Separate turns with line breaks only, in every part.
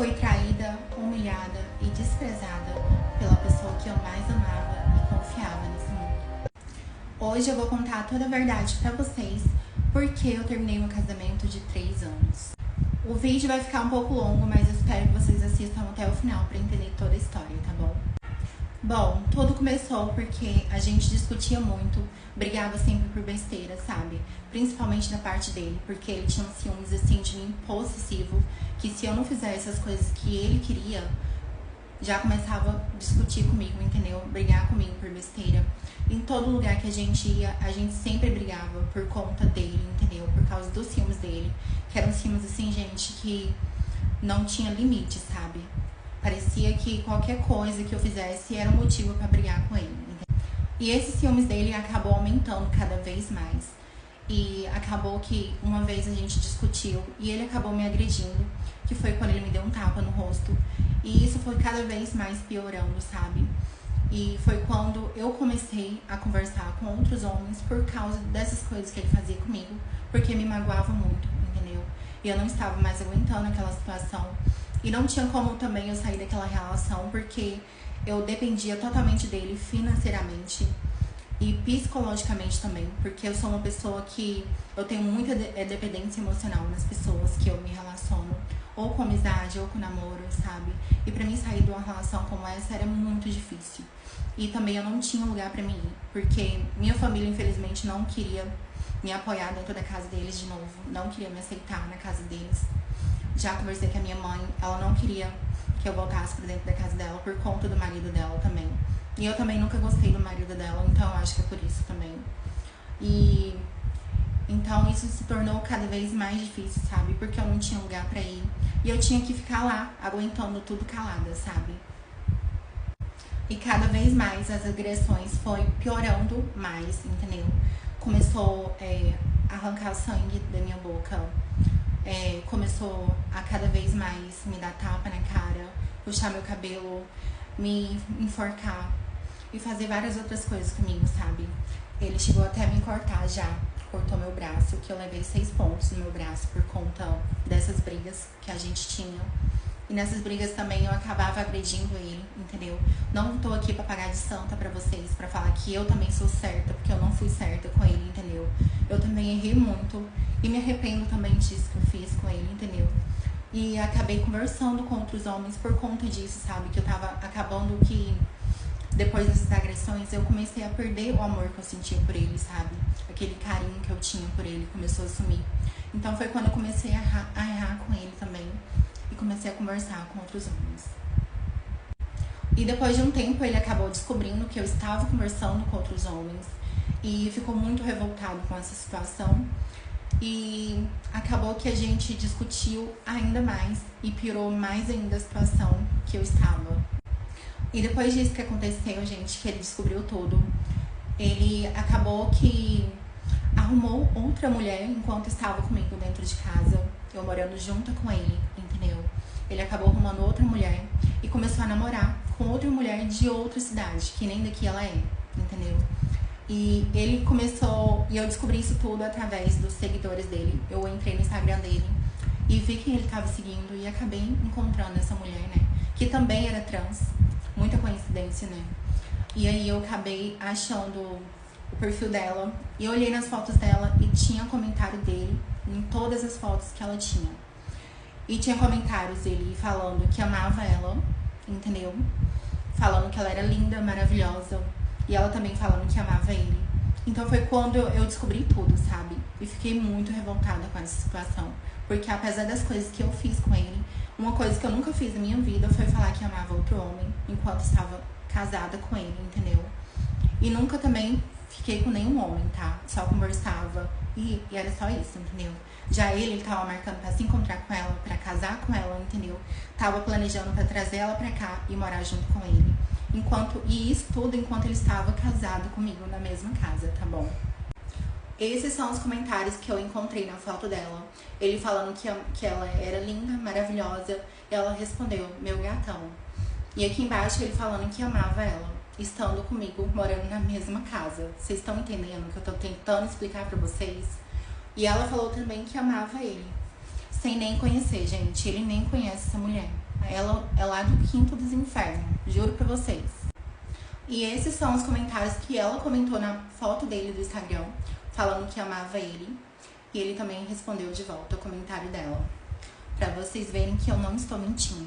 Fui traída, humilhada e desprezada pela pessoa que eu mais amava e confiava nesse mundo. Hoje eu vou contar toda a verdade pra vocês, porque eu terminei meu casamento de 3 anos. O vídeo vai ficar um pouco longo, mas eu espero que vocês assistam até o final pra entender toda a história, tá bom? Bom, tudo começou porque a gente discutia muito, brigava sempre por besteira, sabe? Principalmente da parte dele, porque ele tinha um ciúmes assim de mim possessivo, que se eu não fizesse as coisas que ele queria, já começava a discutir comigo, entendeu? Brigar comigo por besteira. Em todo lugar que a gente ia, a gente sempre brigava por conta dele, entendeu? Por causa dos ciúmes dele, que eram ciúmes assim, gente, que não tinha limite, sabe? Parecia que qualquer coisa que eu fizesse era um motivo pra brigar com ele, entendeu? E esse ciúmes dele acabou aumentando cada vez mais. E acabou que uma vez a gente discutiu e ele acabou me agredindo, que foi quando ele me deu um tapa no rosto. E isso foi cada vez mais piorando, sabe? E foi quando eu comecei a conversar com outros homens por causa dessas coisas que ele fazia comigo, porque me magoava muito, entendeu? E eu não estava mais aguentando aquela situação. E não tinha como também eu sair daquela relação, porque eu dependia totalmente dele financeiramente e psicologicamente também, porque eu sou uma pessoa que eu tenho muita dependência emocional nas pessoas que eu me relaciono, ou com amizade, ou com namoro, sabe? E pra mim sair de uma relação como essa era muito difícil. E também eu não tinha lugar pra mim ir, porque minha família infelizmente não queria me apoiar dentro da casa deles de novo, não queria me aceitar na casa deles. Já conversei com a minha mãe, ela não queria que eu voltasse pra dentro da casa dela por conta do marido dela também. E eu também nunca gostei do marido dela, então eu acho que é por isso também. E então isso se tornou cada vez mais difícil, sabe? Porque eu não tinha lugar pra ir. E eu tinha que ficar lá, aguentando tudo calada, sabe? E cada vez mais as agressões foi piorando mais, entendeu? Começou a arrancar sangue da minha boca. Começou a cada vez mais me dar tapa na cara, puxar meu cabelo, me enforcar e fazer várias outras coisas comigo, sabe? Ele chegou até a me cortar já, cortou meu braço, que eu levei 6 pontos no meu braço por conta dessas brigas que a gente tinha. E nessas brigas também eu acabava agredindo ele, entendeu? Não tô aqui pra pagar de santa pra vocês, pra falar que eu também sou certa, porque eu não fui certa com ele, entendeu? Eu também errei muito e me arrependo também disso que eu fiz com ele, entendeu? E acabei conversando com outros homens por conta disso, sabe? Que eu tava acabando que, depois dessas agressões, eu comecei a perder o amor que eu sentia por ele, sabe? Aquele carinho que eu tinha por ele começou a sumir. Então foi quando eu comecei a errar com ele também. E comecei a conversar com outros homens. E depois de um tempo ele acabou descobrindo que eu estava conversando com outros homens. E ficou muito revoltado com essa situação. E acabou que a gente discutiu ainda mais e piorou mais ainda a situação que eu estava. E depois disso que aconteceu, gente, que ele descobriu tudo, ele acabou que arrumou outra mulher enquanto estava comigo dentro de casa, eu morando junto com ele, entendeu? Ele acabou arrumando outra mulher e começou a namorar com outra mulher de outra cidade, que nem daqui ela é, entendeu? E ele começou, e eu descobri isso tudo através dos seguidores dele. Eu entrei no Instagram dele e vi quem ele estava seguindo e acabei encontrando essa mulher, né? Que também era trans, muita coincidência, né? E aí eu acabei achando o perfil dela e eu olhei nas fotos dela e tinha comentário dele em todas as fotos que ela tinha. E tinha comentários dele falando que amava ela, entendeu? Falando que ela era linda, maravilhosa. E ela também falando que amava ele. Então foi quando eu descobri tudo, sabe? E fiquei muito revoltada com essa situação. Porque apesar das coisas que eu fiz com ele, uma coisa que eu nunca fiz na minha vida foi falar que amava outro homem enquanto estava casada com ele, entendeu? E nunca também fiquei com nenhum homem, tá? Só conversava e era só isso, entendeu? Já ele tava marcando pra se encontrar com ela, pra casar com ela, entendeu? Tava planejando pra trazer ela pra cá e morar junto com ele. E isso tudo enquanto ele estava casado comigo na mesma casa, tá bom? Esses são os comentários que eu encontrei na foto dela. Ele falando que ela era linda, maravilhosa. E ela respondeu, meu gatão. E aqui embaixo ele falando que amava ela, estando comigo, morando na mesma casa. Vocês estão entendendo o que eu tô tentando explicar pra vocês? E ela falou também que amava ele, sem nem conhecer, gente. Ele nem conhece essa mulher. Ela é lá do quinto dos infernos, juro pra vocês. E esses são os comentários que ela comentou na foto dele do Instagram, falando que amava ele. E ele também respondeu de volta o comentário dela, pra vocês verem que eu não estou mentindo.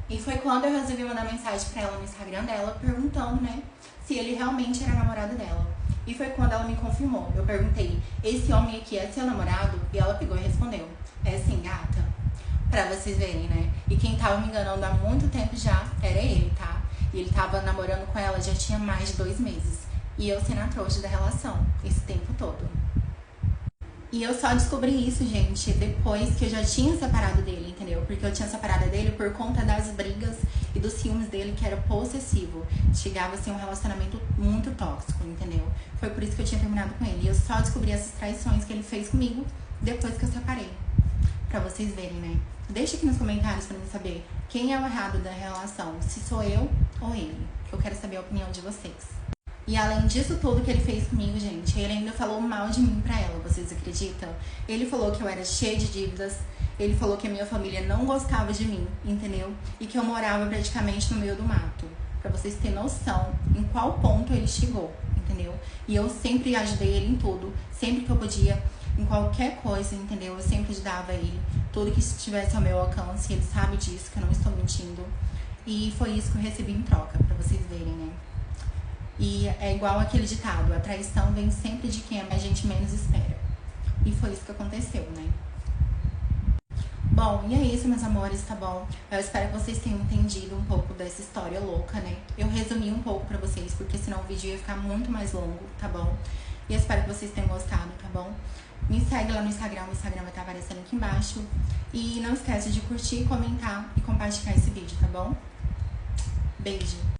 E foi quando eu resolvi mandar mensagem pra ela no Instagram dela, perguntando, né, se ele realmente era namorado dela. E foi quando ela me confirmou. Eu perguntei, esse homem aqui é seu namorado? E ela pegou e respondeu, é sim, gata. Pra vocês verem, né? E quem tava me enganando há muito tempo já era ele, tá? E ele tava namorando com ela já tinha mais de 2 meses. E eu sendo a trouxa da relação, esse tempo todo. E eu só descobri isso, gente, depois que eu já tinha separado dele, entendeu? Porque eu tinha separado dele por conta das brigas e dos ciúmes dele, que era possessivo. Chegava a ser um relacionamento muito tóxico, entendeu? Foi por isso que eu tinha terminado com ele. E eu só descobri essas traições que ele fez comigo depois que eu separei. Pra vocês verem, né? Deixa aqui nos comentários pra mim saber quem é o errado da relação, se sou eu ou ele. Que eu quero saber a opinião de vocês. E além disso tudo que ele fez comigo, gente, ele ainda falou mal de mim pra ela, vocês acreditam? Ele falou que eu era cheia de dívidas, ele falou que a minha família não gostava de mim, entendeu? E que eu morava praticamente no meio do mato. Pra vocês terem noção em qual ponto ele chegou, entendeu? E eu sempre ajudei ele em tudo, sempre que eu podia, em qualquer coisa, entendeu? Eu sempre ajudava ele, tudo que estivesse ao meu alcance, ele sabe disso, que eu não estou mentindo. E foi isso que eu recebi em troca, pra vocês verem, né? E é igual aquele ditado, a traição vem sempre de quem a gente menos espera. E foi isso que aconteceu, né? Bom, e é isso, meus amores, tá bom? Eu espero que vocês tenham entendido um pouco dessa história louca, né? Eu resumi um pouco pra vocês, porque senão o vídeo ia ficar muito mais longo, tá bom? E eu espero que vocês tenham gostado, tá bom? Me segue lá no Instagram, o Instagram vai estar aparecendo aqui embaixo. E não esquece de curtir, comentar e compartilhar esse vídeo, tá bom? Beijo!